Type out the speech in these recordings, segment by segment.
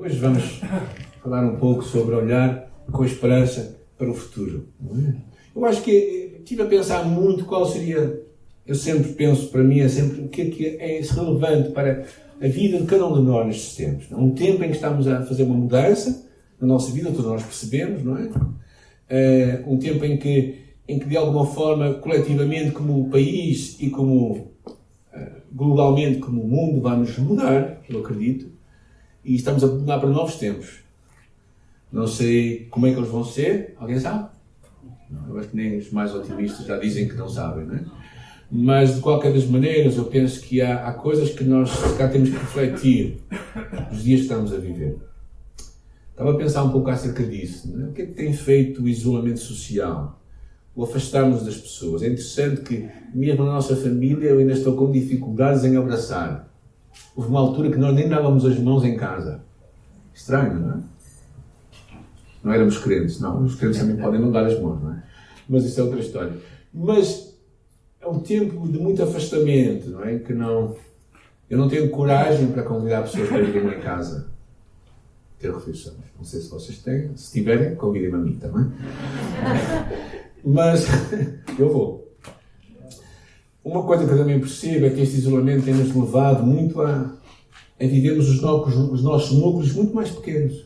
Hoje vamos falar um pouco sobre olhar com esperança para o futuro. Eu acho que estive a pensar muito qual seria, eu sempre penso, para mim é sempre o que é relevante para a vida de cada um de nós nestes tempos. Um tempo em que estamos a fazer uma mudança na nossa vida, todos nós percebemos, não é? Um tempo em que de alguma forma, coletivamente, como país e como globalmente, como mundo, vamos mudar, eu acredito, e estamos a mudar para novos tempos. Não sei como é que eles vão ser, alguém sabe? Não, eu acho que nem os mais otimistas já dizem que não sabem, não é? Mas, de qualquer das maneiras, eu penso que há coisas que nós cá temos que refletir nos dias que estamos a viver. Estava a pensar um pouco acerca disso, não é? O que é que tem feito o isolamento social? O afastarmos das pessoas. É interessante que, mesmo na nossa família, eu ainda estou com dificuldades em abraçar. Houve uma altura que nós nem dávamos as mãos em casa. Estranho, não é? Não éramos crentes, não. Os crentes também podem não dar as mãos, não é? Mas isso é outra história. Mas é um tempo de muito afastamento, não é? Que não... Eu não tenho coragem para convidar pessoas para virem lá em casa ter refeições. Não sei se vocês têm. Se tiverem, convidem-me a mim também. Mas eu vou. Uma coisa que eu também percebo é que este isolamento tem-nos levado muito a vivermos os nossos núcleos muito mais pequenos.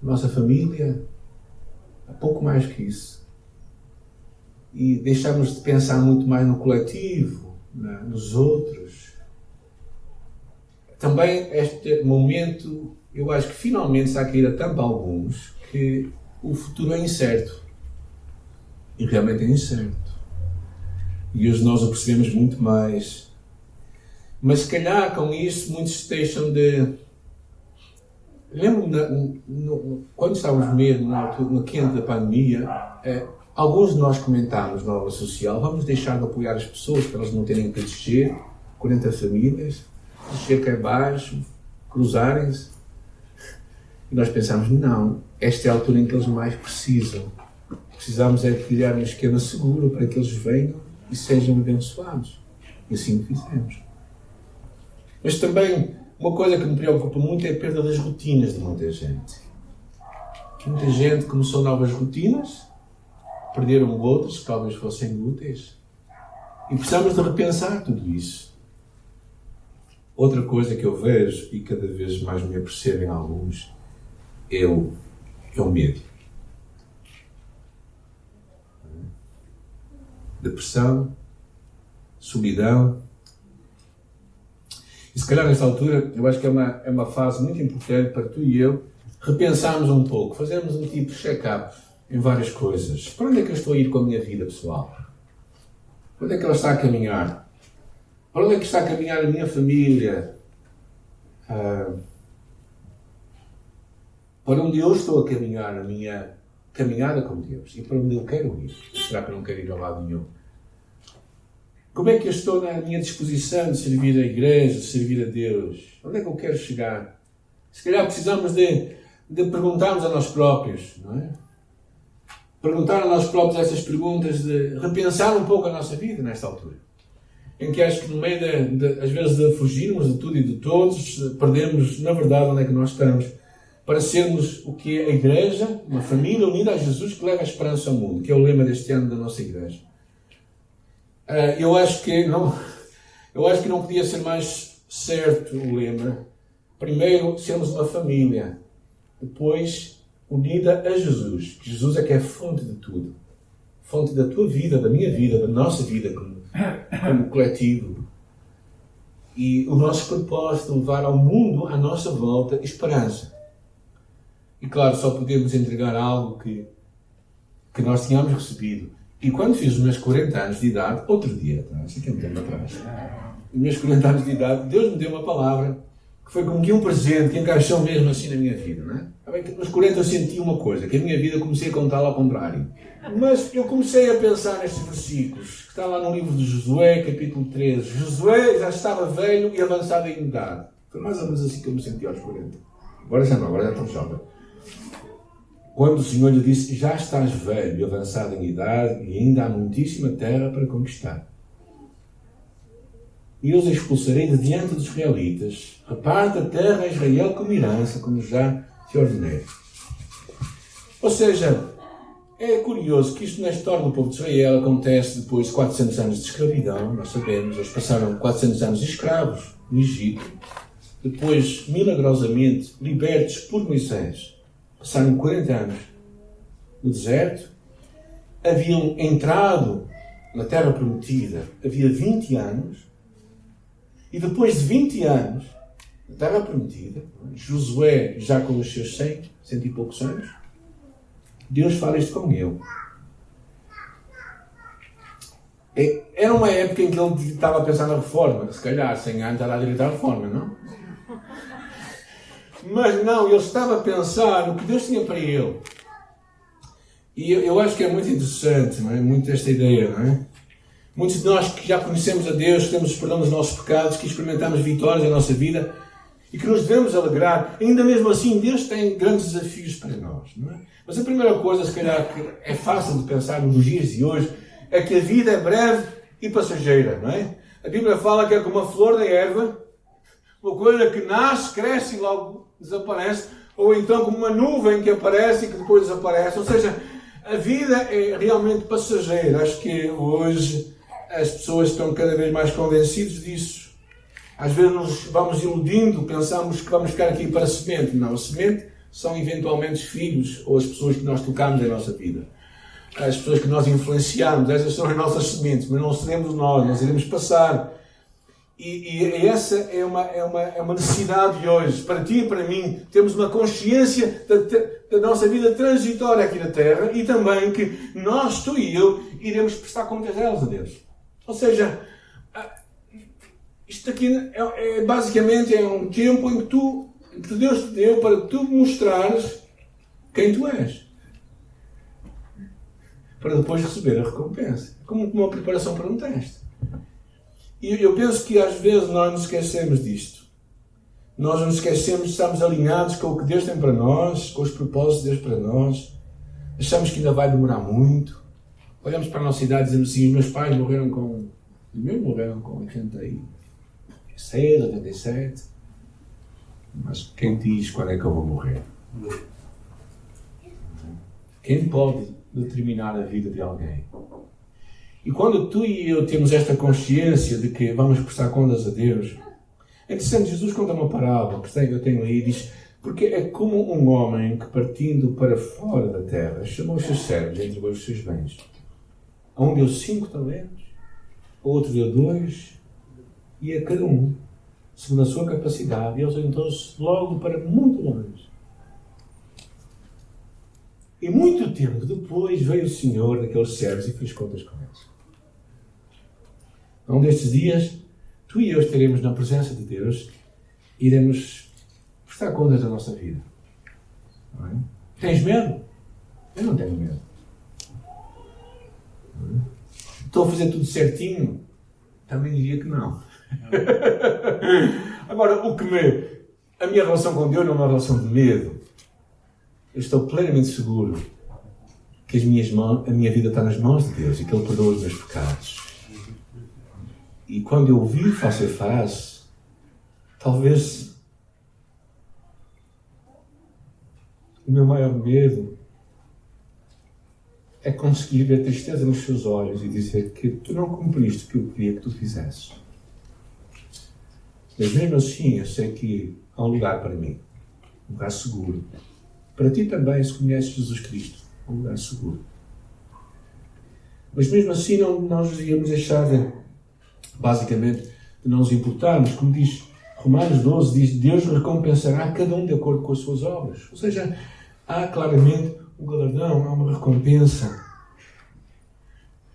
Nossa família, a pouco mais que isso. E deixamos de pensar muito mais no coletivo, nos outros. Também este momento, eu acho que finalmente está a cair a tampa a alguns que o futuro é incerto. E realmente é incerto. E hoje nós o percebemos muito mais. Mas se calhar com isso muitos deixam de... Lembro-me, quando estávamos mesmo no quente da pandemia, alguns de nós comentámos na obra social, vamos deixar de apoiar as pessoas para elas não terem que descer, 40 famílias, descer cá abaixo, cruzarem-se. E nós pensámos, não, esta é a altura em que eles mais precisam. Precisamos é de criar um esquema seguro para que eles venham e sejam abençoados. E assim o fizemos. Mas também, uma coisa que me preocupa muito é a perda das rotinas de muita gente. Muita gente começou novas rotinas, perderam outras que talvez fossem úteis. E precisamos de repensar tudo isso. Outra coisa que eu vejo, e cada vez mais me apercebo em alguns, é o medo. Depressão, solidão. E se calhar nesta altura, eu acho que é uma fase muito importante para tu e eu repensarmos um pouco, fazermos um tipo de check-up em várias coisas. Para onde é que eu estou a ir com a minha vida pessoal? Para onde é que ela está a caminhar? Para onde é que está a caminhar a minha família? Para onde eu estou a caminhar a minha caminhada com Deus e para onde eu quero ir? Será que eu não quero ir ao lado nenhum? Como é que eu estou na minha disposição de servir a igreja, de servir a Deus? Onde é que eu quero chegar? Se calhar precisamos de perguntarmos a nós próprios, não é? Perguntar a nós próprios essas perguntas, de repensar um pouco a nossa vida nesta altura. Em que acho que no meio às vezes de fugirmos de tudo e de todos, perdemos, na verdade, onde é que nós estamos. Para sermos o que é a igreja, uma família unida a Jesus que leva a esperança ao mundo, que é o lema deste ano da nossa igreja. Eu acho que não podia ser mais certo o lema. Primeiro, sermos uma família. Depois, unida a Jesus. Jesus é que é a fonte de tudo. Fonte da tua vida, da minha vida, da nossa vida como coletivo. E o nosso propósito é levar ao mundo, à nossa volta, esperança. E claro, só podemos entregar algo que nós tínhamos recebido. E quando fiz os meus 40 anos de idade, outro dia atrás, aqui há um tempo atrás, os meus 40 anos de idade, Deus me deu uma palavra que foi como que um presente, que encaixou mesmo assim na minha vida, não é? Nos 40 eu senti uma coisa, que a minha vida comecei a contá-la ao contrário. Mas eu comecei a pensar nestes versículos, que está lá no livro de Josué, capítulo 13. Josué já estava velho e avançado em idade. Foi mais ou menos assim que eu me senti aos 40. Agora já não, agora já estou jovem. Quando o Senhor lhe disse, já estás velho e avançado em idade e ainda há muitíssima terra para conquistar. e eu os expulsarei de diante dos israelitas. Reparte a terra a Israel como herança, como já te ordenei. Ou seja, é curioso que isto na história do povo de Israel acontece depois de 400 anos de escravidão. Nós sabemos, eles passaram 400 anos escravos no Egito. Depois, milagrosamente, libertos por Moisés, passaram 40 anos no deserto. Haviam entrado na Terra Prometida, havia 20 anos. E depois de 20 anos, na Terra Prometida, Josué já com os seus 100 e poucos anos, Deus fala isto com ele. Era uma época em que ele estava a pensar na reforma. Se calhar 100 anos era a direita à reforma, não? Mas não, ele estava a pensar no que Deus tinha para ele. E eu acho que é muito interessante, não é? Muito esta ideia, não é? Muitos de nós que já conhecemos a Deus, que temos perdão dos nossos pecados, que experimentamos vitórias na nossa vida e que nos devemos alegrar, ainda mesmo assim Deus tem grandes desafios para nós, não é? Mas a primeira coisa, se calhar, que é fácil de pensar nos dias de hoje, é que a vida é breve e passageira, não é? A Bíblia fala que é como a flor da erva, uma coisa que nasce, cresce e logo desaparece, ou então como uma nuvem que aparece e que depois desaparece. Ou seja, a vida é realmente passageira. Acho que hoje as pessoas estão cada vez mais convencidas disso. Às vezes nos vamos iludindo, pensamos que vamos ficar aqui para a semente. Não, a semente são eventualmente os filhos ou as pessoas que nós tocamos em nossa vida. As pessoas que nós influenciamos, essas são as nossas sementes, mas não seremos nós iremos passar. E essa é uma necessidade de hoje, para ti e para mim, termos uma consciência da nossa vida transitória aqui na Terra e também que nós, tu e eu, iremos prestar contas a elas a Deus. Ou seja, isto aqui basicamente é um tempo em que Deus te deu para tu mostrares quem tu és. Para depois receber a recompensa. Como uma preparação para um teste. E eu penso que às vezes nós nos esquecemos disto. Nós nos esquecemos de estarmos alinhados com o que Deus tem para nós, com os propósitos de Deus para nós. Achamos que ainda vai demorar muito. Olhamos para a nossa idade e dizemos assim, os meus pais morreram com 86, 87. Mas quem diz quando é que eu vou morrer? Quem pode determinar a vida de alguém? E quando tu e eu temos esta consciência de que vamos prestar contas a Deus, é interessante, Jesus conta uma parábola que eu tenho aí e diz, porque é como um homem que partindo para fora da terra chamou os seus servos e entregou os seus bens. A um deu 5 talentos, a outro deu 2, e a cada um, segundo a sua capacidade, e eles orientou-se logo para muito longe. E muito tempo depois veio o Senhor daqueles servos e fez contas com eles. Um destes dias, tu e eu estaremos na presença de Deus e iremos prestar contas da nossa vida. Não é? Tens medo? Eu não tenho medo. Não é? Estou a fazer tudo certinho? Também diria que não. Agora, a minha relação com Deus não é uma relação de medo. Eu estou plenamente seguro que a minha vida está nas mãos de Deus e que Ele perdoa os meus pecados. E quando eu o vi face a face, talvez o meu maior medo é conseguir ver a tristeza nos seus olhos e dizer que tu não cumpriste o que eu queria que tu fizesses. Mas mesmo assim, eu sei que há um lugar para mim, um lugar seguro. Para ti também, se conheces Jesus Cristo, um lugar seguro. Mas mesmo assim, não nos íamos deixar basicamente, de não nos importarmos. Como diz Romanos 12, diz, Deus recompensará cada um de acordo com as suas obras. Ou seja, há claramente um galardão, há uma recompensa.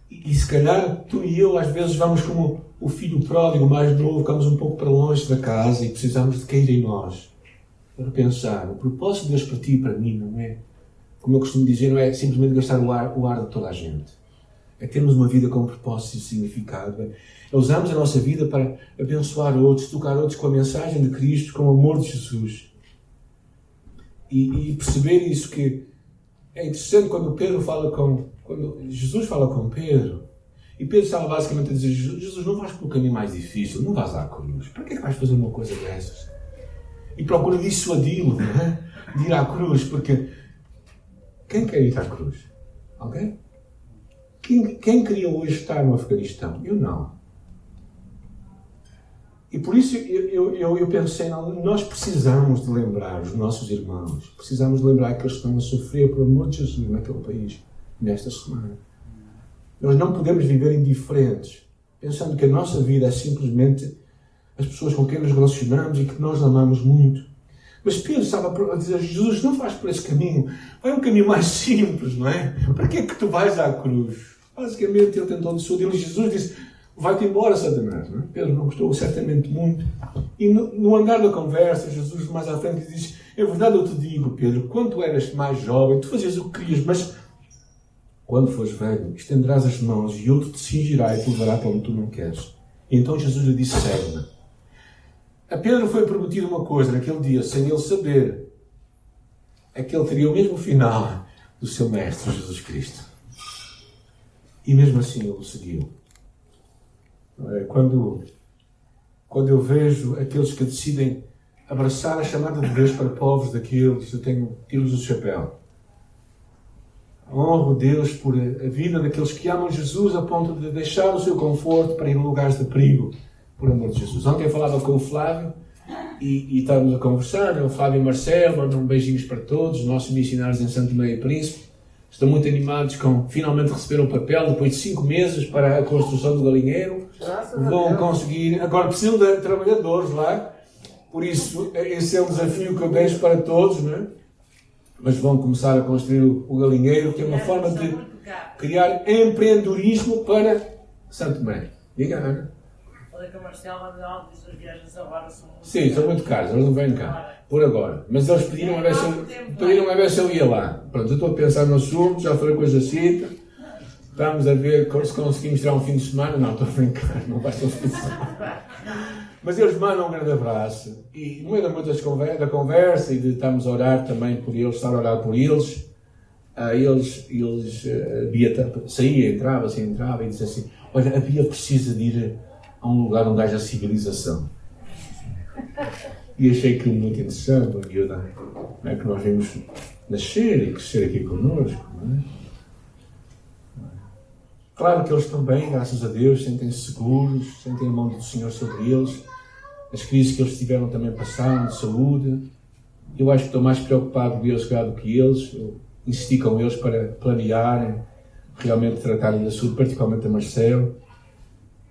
E se calhar tu e eu às vezes vamos como o filho pródigo mais novo, ficamos um pouco para longe da casa e precisamos de cair em nós. Para pensar, o propósito de Deus para ti e para mim não é, como eu costumo dizer, não é simplesmente gastar o ar de toda a gente. É termos uma vida com propósito e significado. É usarmos a nossa vida para abençoar outros, tocar outros com a mensagem de Cristo, com o amor de Jesus. E perceber isso, que é interessante quando Jesus fala com Pedro, E Pedro estava basicamente a dizer, Jesus, não vais pelo caminho mais difícil, não vais à cruz. Para que é que vais fazer uma coisa dessas? E procura dissuadi-lo, não é? De ir à cruz, porque quem quer ir à cruz? Alguém? Quem queria hoje estar no Afeganistão? Eu não. E por isso eu pensei, nós precisamos de lembrar os nossos irmãos, precisamos de lembrar que eles estão a sofrer por amor de Jesus naquele país, nesta semana. Nós não podemos viver indiferentes, pensando que a nossa vida é simplesmente as pessoas com quem nos relacionamos e que nós amamos muito. Mas Pedro estava a dizer, Jesus, não vais por esse caminho, vai um caminho mais simples, não é? Para que é que tu vais à cruz? Basicamente ele tentou dissuadi-lo e Jesus disse, vai-te embora, Satanás. Não é? Pedro não gostou certamente muito. E no andar da conversa, Jesus mais à frente lhe diz, é verdade eu te digo, Pedro, quando tu eras mais jovem, tu fazias o que querias, mas quando fores velho, estenderás as mãos e outro te cingirá e te levará para onde tu não queres. E então Jesus lhe disse, segue-me. A Pedro foi prometido uma coisa naquele dia, sem ele saber, é que ele teria o mesmo final do seu Mestre Jesus Cristo. E mesmo assim ele o seguiu. Quando eu vejo aqueles que decidem abraçar a chamada de Deus para povos daqueles, eu tiro-lhes o chapéu. Honro Deus por a vida daqueles que amam Jesus a ponto de deixar o seu conforto para ir a lugares de perigo, por amor de Jesus. Ontem eu falava com o Flávio e estávamos a conversar, o Flávio e Marcelo, mandam beijinhos para todos, nossos missionários em Santo Meio e Príncipe. Estão muito animados com finalmente receber o papel depois de 5 meses para a construção do galinheiro. Vão conseguir, agora precisam de trabalhadores lá, por isso esse é um desafio que eu deixo para todos, não é? Mas vão começar a construir o galinheiro, que é uma forma de criar empreendedorismo para Santo Tomé. Diga, Ana. Falei com a Marcela, diz as viagens agora são muito Sim, são muito caros, eles não vêm cá, por agora. Mas eles pediram a ver se eu ia lá. Pronto, eu estou a pensar no assunto, já falei com a Jacita, estamos a ver se conseguimos tirar um fim de semana. Não, estou a brincar, não vai ser um fim de semana. Mas eles mandam um grande abraço. E no meio da conversa e de estarmos a orar também por eles, estar a orar por eles, a Bia saía, entrava e dizia assim, olha, a Bia precisa de ir a um lugar onde haja civilização. E achei aquilo muito interessante, a miúda, é que nós vimos nascer e crescer aqui connosco, não é? Claro que eles também, graças a Deus, sentem-se seguros, sentem a mão do Senhor sobre eles. As crises que eles tiveram também passaram, de saúde. Eu acho que estou mais preocupado com eles do que eles. Eu insisti com eles para planearem, realmente tratarem da saúde, particularmente a Marcelo.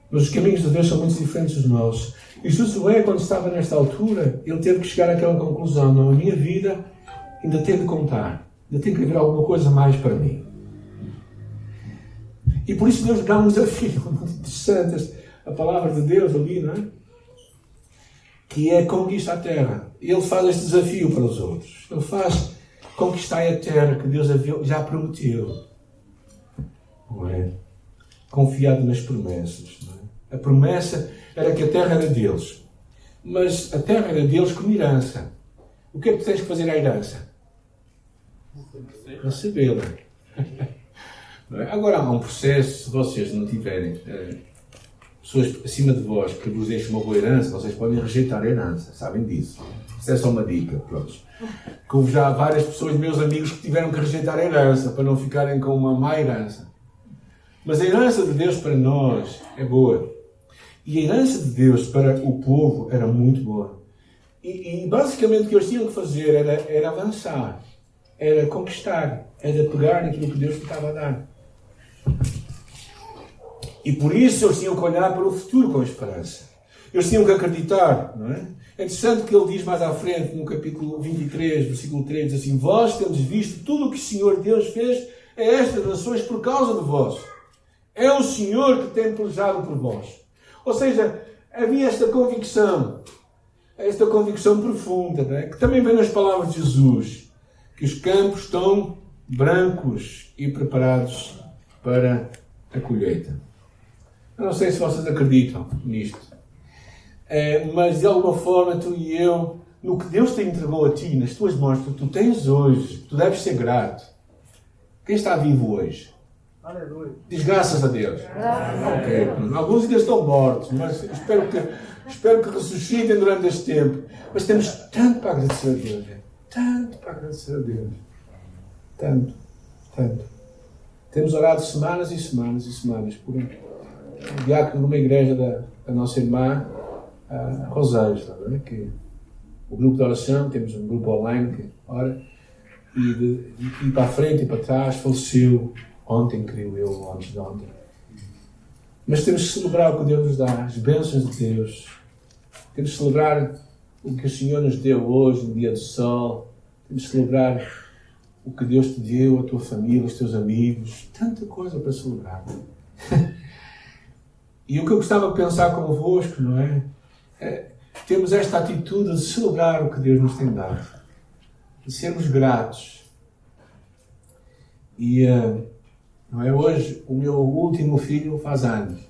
Mas os caminhos de Deus são muito diferentes dos nossos. E Josué, quando estava nesta altura, ele teve que chegar àquela conclusão. Não, a minha vida ainda tem de contar. Ainda tem que haver alguma coisa mais para mim. E por isso Deus dá um desafio muito interessante. A palavra de Deus ali, não é? Que é conquista a terra. Ele faz este desafio para os outros. Ele faz conquistar a terra que Deus já prometeu. Não é? Confiado nas promessas. Não é? A promessa era que a terra era deles. Mas a terra era deles como herança. O que é que tu tens que fazer à herança? Recebê-la. Agora há um processo, se vocês não tiverem pessoas acima de vós que vos deixem uma boa herança, vocês podem rejeitar a herança, sabem disso. Isso é só uma dica, pronto. Como já há várias pessoas, meus amigos, que tiveram que rejeitar a herança para não ficarem com uma má herança. Mas a herança de Deus para nós é boa. E a herança de Deus para o povo era muito boa. E basicamente o que eles tinham que fazer era avançar, era conquistar, era pegar naquilo que Deus estava a dar. E por isso eles tinham que olhar para o futuro com esperança. Eles tinham que acreditar, não é? É interessante que ele diz mais à frente, no capítulo 23, versículo 3, diz assim, vós tendes visto tudo o que o Senhor Deus fez a estas nações por causa de vós. É o Senhor que tem pelejado por vós. Ou seja, havia esta convicção profunda, não é? Que também vem nas palavras de Jesus, que os campos estão brancos e preparados para a colheita. Eu não sei se vocês acreditam nisto, mas de alguma forma tu e eu, no que Deus te entregou a ti, nas tuas mãos, que tu tens hoje, tu deves ser grato. Quem está vivo hoje? Aleluia. Diz graças a Deus. Ok. Alguns ainda estão mortos, mas espero que ressuscitem durante este tempo. Mas temos tanto para agradecer a Deus. Tanto para agradecer a Deus. Tanto. Temos orado semanas e semanas e semanas por um diácono numa igreja da nossa irmã Roseiros, que o grupo de oração, temos um grupo online que ora, e para a frente e para trás, faleceu ontem, creio eu, ou antes de ontem. Mas temos que celebrar o que Deus nos dá, as bênçãos de Deus. Temos que celebrar o que o Senhor nos deu hoje, no dia do sol. Temos que celebrar o que Deus te deu, a tua família, os teus amigos. Tanta coisa para celebrar. E o que eu gostava de pensar convosco, não é? Temos esta atitude de celebrar o que Deus nos tem dado. De sermos gratos. E não é? Hoje o meu último filho faz anos.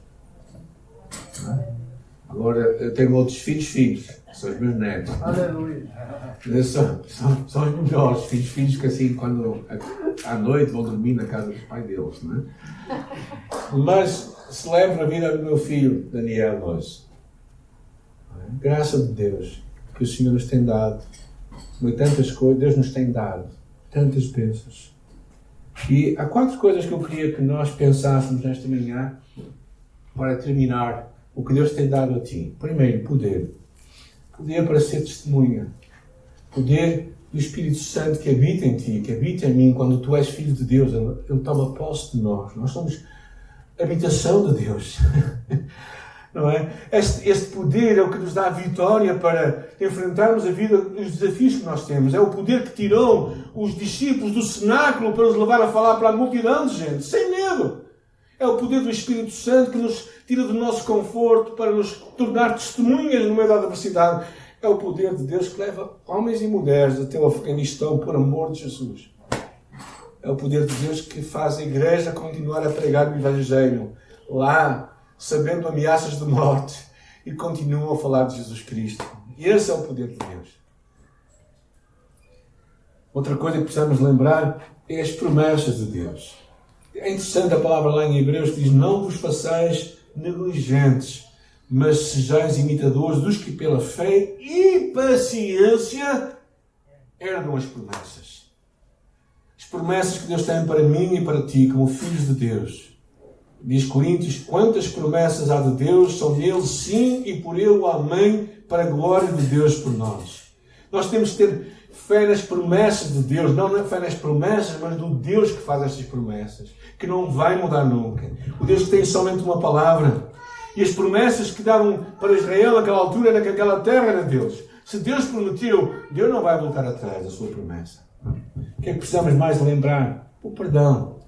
Não é? Agora eu tenho outros filhos, são os meus netos. Aleluia. São os melhores filhos que assim, quando à noite vão dormir na casa dos pais deles. Não é? Mas celebro a vida do meu filho, Daniel, hoje. Graças a Deus que o Senhor nos tem dado. Tantas coisas, Deus nos tem dado. Tantas bênçãos. E há 4 coisas que eu queria que nós pensássemos nesta manhã para terminar o que Deus tem dado a ti. Primeiro, poder. Poder para ser testemunha. Poder do Espírito Santo que habita em ti, que habita em mim. Quando tu és filho de Deus, Ele toma posse de nós. Nós somos habitação de Deus. Não é? Este poder é o que nos dá a vitória para enfrentarmos a vida, os desafios que nós temos. É o poder que tirou os discípulos do cenáculo para os levar a falar para a multidão de gente, sem medo. É o poder do Espírito Santo que nos tira do nosso conforto para nos tornar testemunhas no meio da adversidade. É o poder de Deus que leva homens e mulheres até o Afeganistão por amor de Jesus. É o poder de Deus que faz a igreja continuar a pregar o Evangelho lá, sabendo ameaças de morte, e continuam a falar de Jesus Cristo. E esse é o poder de Deus. Outra coisa que precisamos lembrar é as promessas de Deus. É interessante a palavra lá em Hebreus que diz: não vos façais negligentes, mas sejais imitadores dos que pela fé e paciência herdam as promessas. As promessas que Deus tem para mim e para ti, como filhos de Deus. Diz Coríntios: quantas promessas há de Deus, são nele sim e por ele o amém, para a glória de Deus por nós. Nós temos que ter fé nas promessas de Deus, não na fé nas promessas, mas do Deus que faz estas promessas, que não vai mudar nunca. O Deus que tem somente uma palavra. E as promessas que davam para Israel naquela altura era que aquela terra era deles. Se Deus prometeu, Deus não vai voltar atrás da sua promessa. O que é que precisamos mais lembrar? O perdão.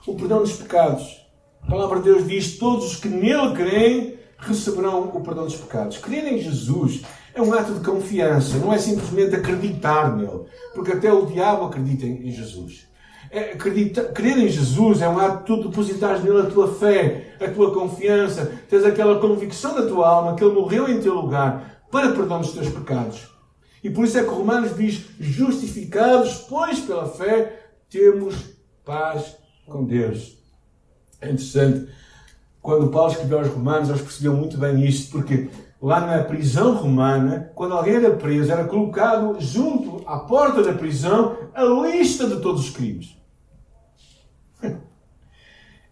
O perdão dos pecados. A palavra de Deus diz: todos os que nele creem receberão o perdão dos pecados. Crer em Jesus é um ato de confiança, não é simplesmente acreditar nele, porque até o diabo acredita em Jesus. Crer em Jesus é um ato de tu depositares nele a tua fé, a tua confiança, tens aquela convicção da tua alma que ele morreu em teu lugar para perdão dos teus pecados. E por isso é que Romanos diz: justificados, pois pela fé temos paz com Deus. É interessante, quando Paulo escreveu aos Romanos, eles perceberam muito bem isto, porque lá na prisão romana, quando alguém era preso, era colocado junto à porta da prisão a lista de todos os crimes.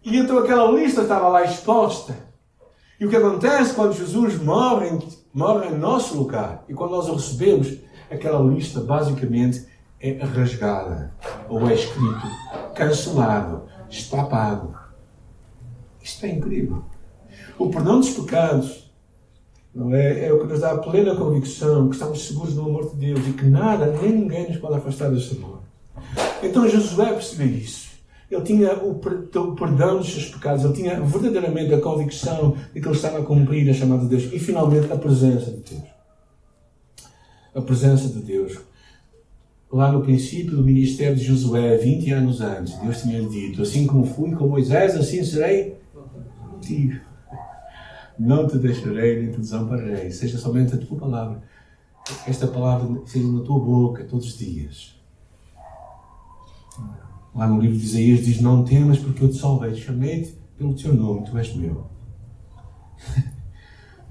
E então aquela lista estava lá exposta. E o que acontece quando Jesus morre em nosso lugar, e quando nós o recebemos, aquela lista basicamente é rasgada, ou é escrito, cancelado, está pago. Isto é incrível. O perdão dos pecados não é o que nos dá a plena convicção que estamos seguros no amor de Deus e que nada, nem ninguém nos pode afastar desse amor. Então Josué percebeu isso. Ele tinha o perdão dos seus pecados, ele tinha verdadeiramente a convicção de que ele estava a cumprir a chamada de Deus. E finalmente a presença de Deus. A presença de Deus. Lá no princípio do ministério de Josué, 20 anos antes, Deus tinha dito: assim como fui com Moisés, assim serei contigo. Não te deixarei nem te desampararei. Seja somente a tua palavra. Esta palavra seja na tua boca todos os dias. Lá no livro de Isaías diz: não temas, porque eu te salvei, chamei-te pelo teu nome, tu és meu.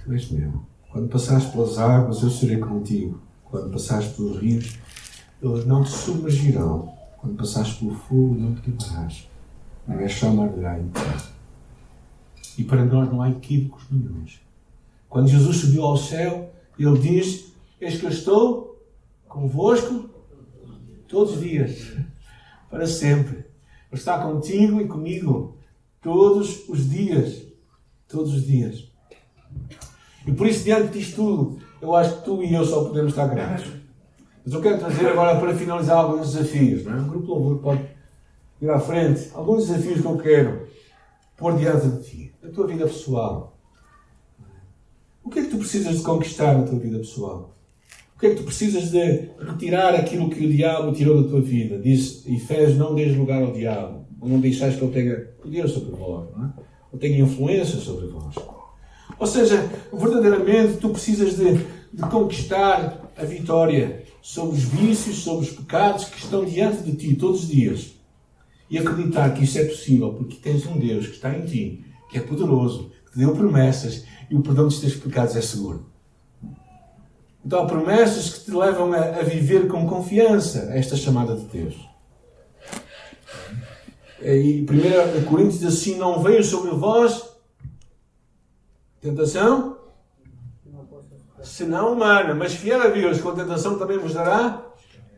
Tu és meu. Quando passares pelas águas, eu serei contigo. Quando passares pelos rios, eles não te submergirão. Quando passares pelo fogo, não te queimarás. Nem a chama arderá em ti. E para nós não há equívocos nenhuns. Quando Jesus subiu ao céu, Ele diz: eis que eu estou convosco todos os dias, para sempre. Ele está contigo e comigo todos os dias. Todos os dias. E por isso, diante disto tudo, eu acho que tu e eu só podemos estar gratos. Mas eu quero trazer agora, para finalizar, alguns desafios. Não é? O grupo Louvor pode ir à frente. Alguns desafios que eu quero pôr diante de ti. A tua vida pessoal. O que é que tu precisas de conquistar na tua vida pessoal? O que é que tu precisas de retirar aquilo que o diabo tirou da tua vida? Diz Efésios: não deis lugar ao diabo. Ou não deixais que ele tenha poder sobre vós. Não é? Ou tenha influência sobre vós. Ou seja, verdadeiramente tu precisas de conquistar a vitória sobre os vícios, sobre os pecados que estão diante de ti todos os dias. E acreditar que isso é possível, porque tens um Deus que está em ti, que é poderoso, que te deu promessas, e o perdão dos teus pecados é seguro. Então há promessas que te levam a viver com confiança esta chamada de Deus. E 1 Coríntios diz assim: não veio sobre vós tentação senão humana, mas fiel a Deus, com tentação também vos dará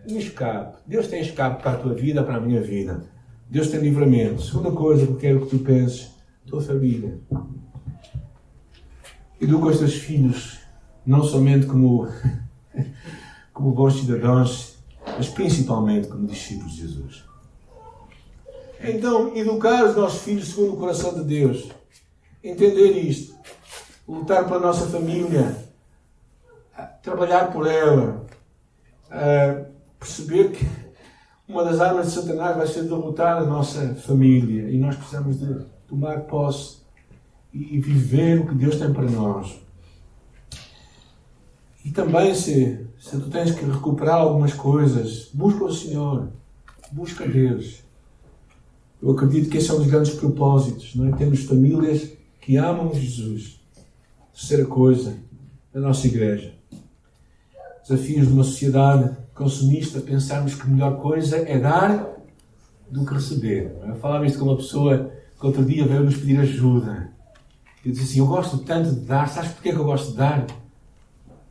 um escape. Deus tem escape para a tua vida, para a minha vida. Deus tem livramento. Segunda coisa que eu quero que tu penses: tua família. Educa os teus filhos, não somente como bons cidadãos, mas principalmente como discípulos de Jesus. Então, educar os nossos filhos segundo o coração de Deus. Entender isto. Lutar pela nossa família. Trabalhar por ela. Perceber que uma das armas de Satanás vai ser derrotar a nossa família. E nós precisamos de tomar posse e viver o que Deus tem para nós. E também, se tu tens que recuperar algumas coisas, busca o Senhor. Busca Deus. Eu acredito que esse é um dos grandes propósitos. Não é? Temos famílias que amam Jesus. Terceira coisa, a nossa igreja. Desafios de uma sociedade consumista, pensarmos que a melhor coisa é dar do que receber. Eu falava isto com uma pessoa que outro dia veio nos pedir ajuda. Eu disse assim: eu gosto tanto de dar. Sabes porquê que eu gosto de dar?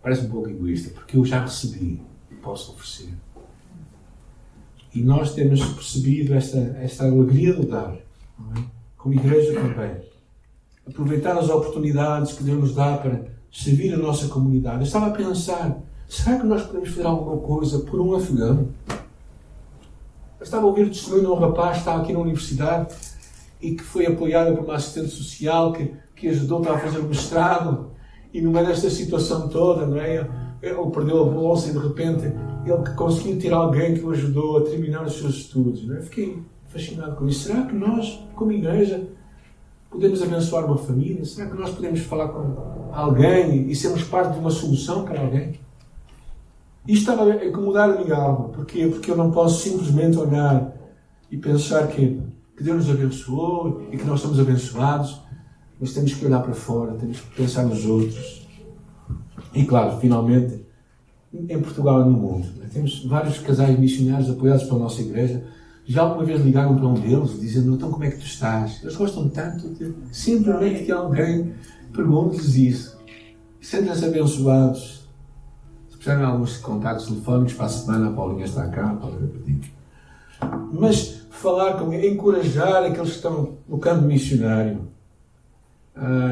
Parece um pouco egoísta. Porque eu já recebi e posso oferecer. E nós temos percebido esta alegria de dar. Não é? Como igreja também. Aproveitar as oportunidades que Deus nos dá para servir a nossa comunidade. Eu estava a pensar: será que nós podemos fazer alguma coisa por um afegão? Eu estava a ouvir o testemunho de um rapaz que estava aqui na universidade e que foi apoiado por uma assistente social que ajudou a fazer o mestrado, e no meio desta situação toda, não é? Ele perdeu a bolsa e de repente ele conseguiu ter alguém que o ajudou a terminar os seus estudos. Não é? Fiquei fascinado com isso. Será que nós, como igreja, podemos abençoar uma família? Será que nós podemos falar com alguém e sermos parte de uma solução para alguém? Isto estava a incomodar a minha alma. Porquê? Porque eu não posso simplesmente olhar e pensar que Deus nos abençoou e que nós somos abençoados, mas temos que olhar para fora, temos que pensar nos outros. E claro, finalmente, em Portugal e no mundo, temos vários casais missionários apoiados pela nossa igreja. Já alguma vez ligaram para um deles dizendo: então como é que tu estás? Eles gostam tanto de simplesmente que alguém pergunte-lhes isso. Sentem-se abençoados. Se precisarem de alguns contactos telefónicos para a semana, a Paulinha está cá, pode repetir. Mas falar com eles, encorajar aqueles que estão no campo missionário,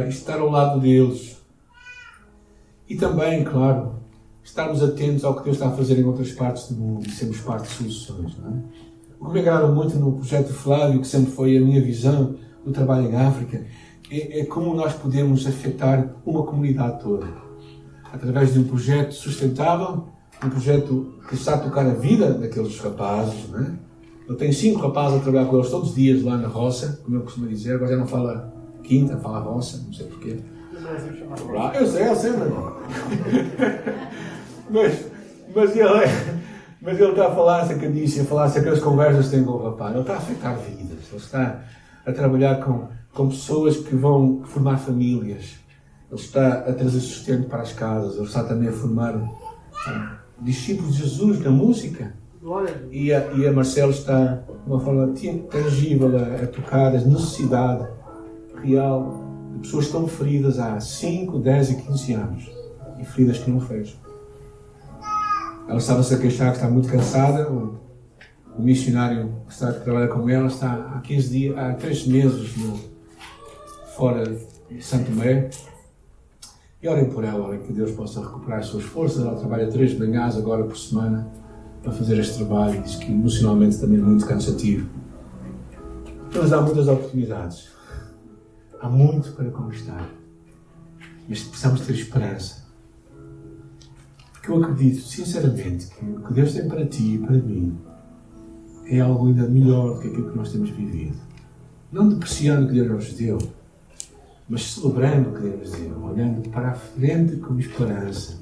estar ao lado deles. E também, claro, estarmos atentos ao que Deus está a fazer em outras partes do mundo e sermos parte de soluções. Não é? O que me agrada muito no projeto Flávio, que sempre foi a minha visão do trabalho em África, é como nós podemos afetar uma comunidade toda. Através de um projeto sustentável, um projeto que está a tocar a vida daqueles rapazes. Não é? Eu tenho 5 rapazes a trabalhar com eles todos os dias lá na roça, como eu costumo dizer. Agora já não fala quinta, fala roça, não sei porquê. Eu sei, meu irmão. Mas ele está a falar acerca disso, a falar acerca das conversas que tem com o rapaz. Ele está a afetar vidas, ele está a trabalhar com pessoas que vão formar famílias. Ele está a trazer sustento para as casas, ele está também a formar discípulos de Jesus na música. E a Marcelo está, de uma forma tangível, a tocar a necessidade real de pessoas que estão feridas há 5, 10 e 15 anos. E feridas que não fecham. Ela estava-se a queixar que está muito cansada. O missionário que trabalha com ela está há 15 dias, há 3 meses fora de Santo Tomé. E orem por ela, orem que Deus possa recuperar as suas forças. Ela trabalha 3 manhãs agora por semana para fazer este trabalho. Diz que emocionalmente também é muito cansativo. Mas há muitas oportunidades. Há muito para conquistar. Mas precisamos ter esperança. Porque eu acredito, sinceramente, que o que Deus tem para ti e para mim é algo ainda melhor do que aquilo que nós temos vivido. Não depreciando o que Deus nos deu, mas celebrando o que Deus nos deu, olhando para a frente com esperança.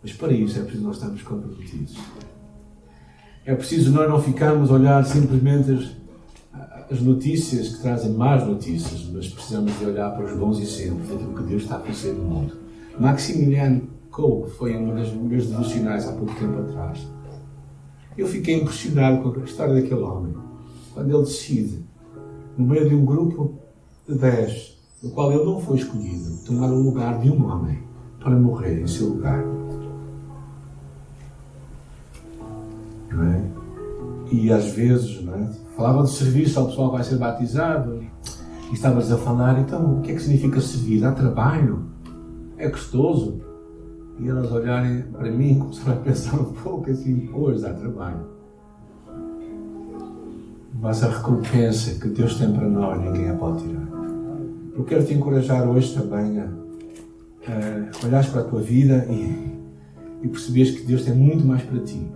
Mas para isso é preciso nós estarmos comprometidos. É preciso nós não ficarmos a olhar simplesmente as notícias que trazem más notícias, mas precisamos de olhar para os bons exemplos daquilo que Deus está a fazer no mundo. Maximiliano Kolbe foi um dos meus devocionais há pouco tempo atrás. Eu fiquei impressionado com a história daquele homem. Quando ele decide, no meio de um grupo de 10, no qual ele não foi escolhido, tomar o lugar de um homem para morrer em seu lugar. Não é? E às vezes, não é? Falava de serviço ao pessoal que vai ser batizado e estava-lhes a falar, então o que é que significa servir? Dá trabalho? É gostoso? E elas olharem para mim e começaram a pensar um pouco assim, pois dá trabalho. Mas a recompensa que Deus tem para nós, ninguém a pode tirar. Eu quero te encorajar hoje também a olhares para a tua vida e perceberes que Deus tem muito mais para ti.